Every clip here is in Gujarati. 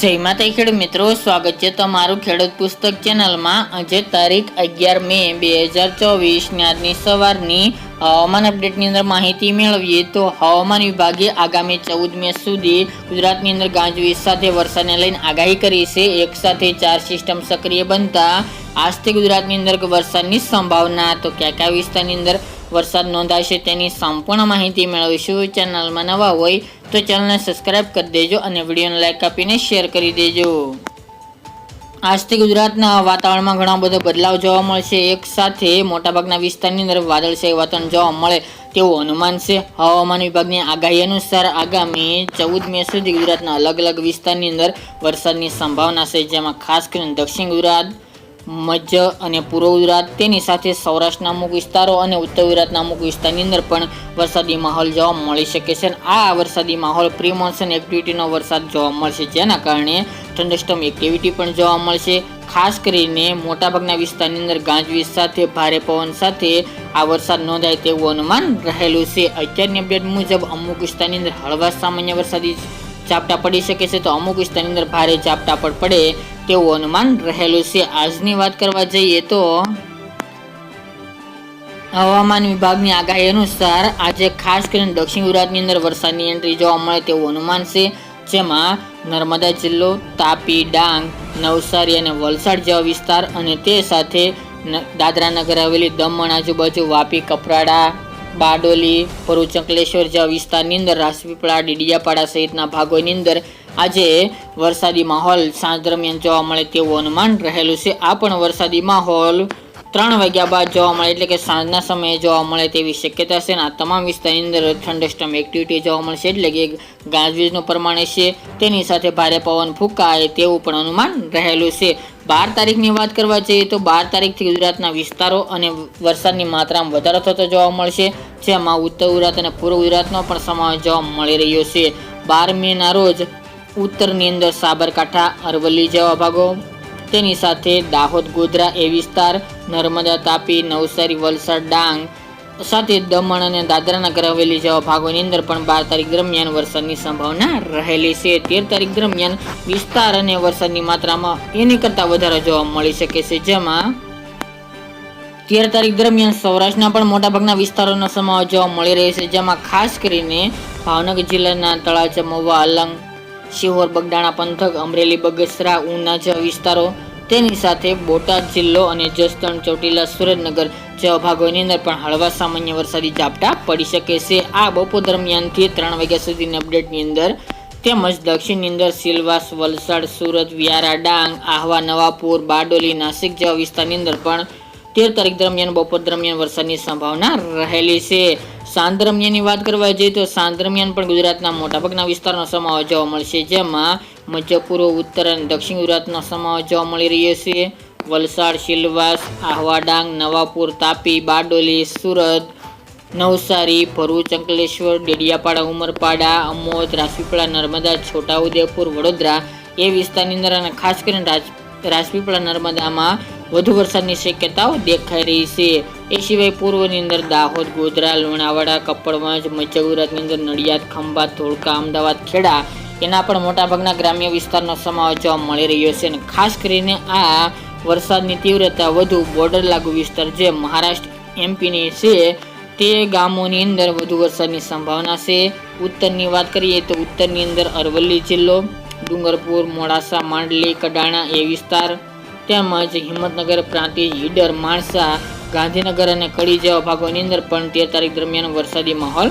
જય માતા ખેડૂત મિત્રો, સ્વાગત છે તમારું ખેડૂત પુસ્તક ચેનલમાં। આજે તારીખ 11 મે 2024 ની આજની સવારની હવામાન અપડેટની અંદર માહિતી મેળવીએ તો હવામાન વિભાગે આગામી 14 મે સુધી ગુજરાતની અંદર ગાજવીજ સાથે વરસાદને લઈને આગાહી કરી છે। એક સાથે 4 સિસ્ટમ સક્રિય બનતા આજથી ગુજરાતની અંદર વરસાદની સંભાવના। તો કયા વિસ્તારની અંદર વરસાદ નોંધાશે તેની સંપૂર્ણ માહિતી મેળવીશું। ચેનલમાં નવા હોય તો ચેનલને સબસ્ક્રાઇબ કરી દેજો અને વિડીયોને લાઈક આપીને શેર કરી દેજો। આજથી ગુજરાતના વાતાવરણમાં ઘણા બધો બદલાવ જોવા મળશે। એક સાથે મોટાભાગના વિસ્તારની અંદર વાદળછાયું વાતાવરણ જોવા મળે તેવું અનુમાન છે। હવામાન વિભાગની આગાહી અનુસાર આગામી 14 મે સુધી ગુજરાતના અલગ અલગ વિસ્તારની અંદર વરસાદની સંભાવના છે, જેમાં ખાસ કરીને દક્ષિણ ગુજરાત, મધ્ય અને પૂર્વ ગુજરાત, તેની સાથે સૌરાષ્ટ્રના અમુક વિસ્તારો અને ઉત્તર ગુજરાતના અમુક વિસ્તારની અંદર પણ વરસાદી માહોલ જોવા મળી શકે છે। આ વરસાદી માહોલ પ્રી મોન્સૂન એક્ટિવિટીનો વરસાદ જોવા મળશે, જેના કારણે થંડરસ્ટોર્મ એક્ટિવિટી પણ જોવા મળશે। ખાસ કરીને મોટાભાગના વિસ્તારની અંદર ગાજવીજ સાથે ભારે પવન સાથે આ વરસાદ નોંધાય તેવું અનુમાન રહેલું છે। અત્યારની અપડેટ મુજબ અમુક વિસ્તારની અંદર હળવા સામાન્ય વરસાદી ઝાપટા પડી શકે છે, તો અમુક વિસ્તારની અંદર ભારે ઝાપટા પણ પડે તેવું અનુમાન રહેલું છે। આજની વાત કરવા જઈએ તો હવામાન વિભાગની આગાહી અનુસાર આજે ખાસ કરીને દક્ષિણ ગુજરાતની અંદર વરસાદની એન્ટ્રી જોવા મળે તેવું અનુમાન છે, જેમાં નર્મદા જિલ્લો, તાપી, ડાંગ, નવસારી અને વલસાડ જેવા વિસ્તાર અને તે સાથે દાદરા નગર હવેલી, દમણ આજુબાજુ, વાપી, કપરાડા, બારડોલી, ભરૂચ, અંકલેશ્વર જેવા વિસ્તારની અંદર, રાજપીપળા, ડેડિયાપાડા સહિતના ભાગોની અંદર આજે વરસાદી માહોલ સાંજ દરમિયાન જોવા મળે તેવું અનુમાન રહેલું છે। આ પણ વરસાદી માહોલ 3 વાગ્યા બાદ જોવા મળે, એટલે કે સાંજના સમયે જોવા મળે તેવી શક્યતા છે। આ તમામ વિસ્તારની અંદર થંડરસ્ટોર્મ એક્ટિવિટી જોવા મળશે, એટલે કે ગાજવીજનું પ્રમાણ છે, તેની સાથે ભારે પવન ફૂંકાય તેવું પણ અનુમાન રહેલું છે। 12 તારીખની વાત કરવા જઈએ તો 12 તારીખથી ગુજરાતના વિસ્તારો અને વરસાદની માત્રામાં વધારો થતો જોવા મળશે, જેમાં ઉત્તર ગુજરાત અને પૂર્વ ગુજરાતનો પણ સમાવેશ જોવા મળી રહ્યો છે। 12 મેના રોજ ઉત્તરની અંદર સાબરકાંઠા, અરવલ્લી જેવા ભાગો, તેની સાથે દાહોદ, ગોધરા એ વિસ્તાર, નર્મદા, તાપી, નવસારી, વલસાડ, ડાંગ સાથે દમણ અને દાદરા નગર હવેલી જેવા ભાગોની અંદર પણ 12 તારીખ દરમિયાન વરસાદની સંભાવના રહેલી છે। 13 તારીખ દરમિયાન વિસ્તાર અને વરસાદની માત્રામાં એની કરતાં વધારે જોવા મળી શકે છે, જેમાં 13 તારીખ દરમિયાન સૌરાષ્ટ્રના પણ મોટાભાગના વિસ્તારોનો સમાવેશ જોવા મળી રહ્યો છે, જેમાં ખાસ કરીને ભાવનગર જિલ્લાના તળાજા, મહુવા, અલંગ, શિહોર, બગદાણા પંથક, અમરેલી, બગસરા, ઉના જેવા વિસ્તારો, તેની સાથે બોટાદ જિલ્લો અને જસદણ, ચોટીલા, સુરેન્દ્રનગર જેવા ભાગોની અંદર પણ હળવા સામાન્ય વરસાદી ઝાપટા પડી શકે છે। આ બપોર દરમિયાનથી 3 વાગ્યા સુધીની અપડેટની અંદર તેમજ દક્ષિણની અંદર સિલવાસ, વલસાડ, સુરત, વ્યારા, ડાંગ, આહવા, નવાપુર, બારડોલી, નાસિક જેવા વિસ્તારની અંદર પણ 13 તારીખ દરમિયાન બપોર દરમિયાન વરસાદની સંભાવના રહેલી છે। સાંજ દરમિયાનની વાત કરવા જઈએ તો સાંજ દરમિયાન પણ ગુજરાતના મોટાભાગના વિસ્તારનો સમાવેશ જોવા મળશે, જેમાં મધ્ય, પૂર્વ, ઉત્તર અને દક્ષિણ ગુજરાતનો સમાવેશ જોવા મળી રહ્યો છે। વલસાડ, સિલવાસ, આહવા, ડાંગ, નવાપુર, તાપી, બારડોલી, સુરત, નવસારી, ભરૂચ, અંકલેશ્વર, ડેડિયાપાડા, ઉમરપાડા, અમોદ, રાજપીપળા, નર્મદા, છોટાઉદેપુર, વડોદરા એ વિસ્તારની અંદર અને ખાસ કરીને રાજપીપળા, નર્મદામાં વધુ વરસાદની શક્યતાઓ દેખાઈ રહી છે। એ સિવાય પૂર્વની અંદર દાહોદ, ગોધરા, લુણાવાડા, કપડવંજ, મધ્ય ગુજરાતની અંદર નડિયાદ, ખંભાત, ધોળકા, અમદાવાદ, ખેડા એના પણ મોટાભાગના ગ્રામ્ય વિસ્તારનો સમાવેશ જોવા મળી રહ્યો છે। અને ખાસ કરીને આ વરસાદની તીવ્રતા વધુ બોર્ડર લાગુ વિસ્તાર જે મહારાષ્ટ્ર, એમપીની છે તે ગામોની અંદર વધુ વરસાદની સંભાવના છે। ઉત્તરની વાત કરીએ તો ઉત્તરની અંદર અરવલ્લી જિલ્લો, ડુંગરપુર, મોડાસા, માંડલી, કડાણા એ વિસ્તાર, તેમજ હિંમતનગર, પ્રાંતિજ, ઈડર, માણસા, ગાંધીનગર અને કડી જેવા ભાગોની અંદર પણ 13 તારીખ દરમિયાન વરસાદી માહોલ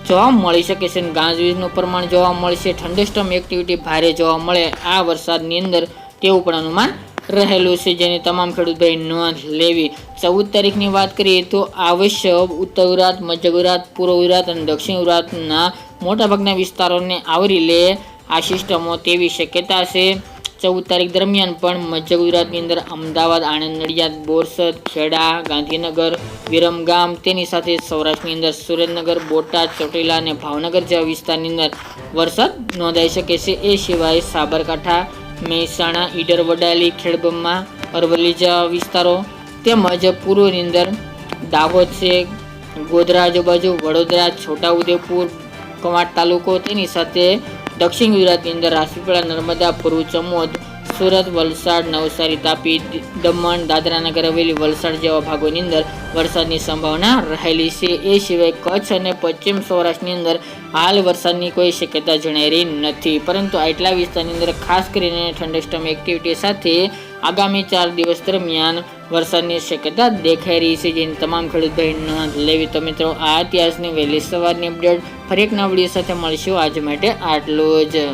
જોવા મળી શકે છે। ગાજવીજનું પ્રમાણ જોવા મળશે, થંડરસ્ટોર્મ એક્ટિવિટી ભારે જોવા મળે આ વરસાદની અંદર તેવું પણ અનુમાન રહેલું છે, જેની તમામ ખેડૂત ભાઈ નોંધ લેવી। 14 તારીખની વાત કરીએ તો આવશ્યક ઉત્તર ગુજરાત, મધ્ય ગુજરાત, પૂર્વ ગુજરાત અને દક્ષિણ ગુજરાતના મોટાભાગના વિસ્તારોને આવરી લે આ સિસ્ટમો તેવી શક્યતા છે। 14 તારીખ દરમિયાન પણ મધ્ય ગુજરાતની અંદર અમદાવાદ, આણંદ, નડિયાદ, બોરસદ, ખેડા, ગાંધીનગર, વિરમગામ, તેની સાથે સૌરાષ્ટ્રની અંદર સુરેન્દ્રનગર, બોટાદ, ચોટીલા અને ભાવનગર જેવા વિસ્તારની અંદર વરસાદ નોંધાઈ શકે છે। એ સિવાય સાબરકાંઠા, મહેસાણા, ઈડર, વડાલી, ખેડબ્રહ્મા, અરવલ્લી જેવા વિસ્તારો તેમજ પૂર્વની અંદર દાહોદ છે, ગોધરા આજુબાજુ, વડોદરા, છોટાઉદેપુર, કવાંટ તાલુકો, તેની સાથે દક્ષિણ ગુજરાતની અંદર રાજપીપળા, નર્મદા, ભરૂચ, અમોદ, સુરત, વલસાડ, નવસારી, તાપી, દમણ, દાદરાનગર હવેલી, વલસાડ જેવા ભાગોની અંદર વરસાદની સંભાવના રહેલી છે. એ સિવાય કચ્છ અને પશ્ચિમ સૌરાષ્ટ્રની અંદર હાલ વરસાદની કોઈ શક્યતા જણાઈ રહી નથી, પરંતુ આટલા વિસ્તારની અંદર ખાસ કરીને થંડરસ્ટોર્મ એક્ટિવિટી સાથે આગામી 4 દિવસ દરમિયાન વરસાદની શક્યતા દેખાઈ રહી છે, જેની તમામ ખેડૂત ભાઈ નોંધ લેવી. તો મિત્રો, આ ઇતિહાસની વહેલી સવારની અપડેટ ફરી એક નવા વિડીયો સાથે મળીશું. આજ માટે આટલું જ.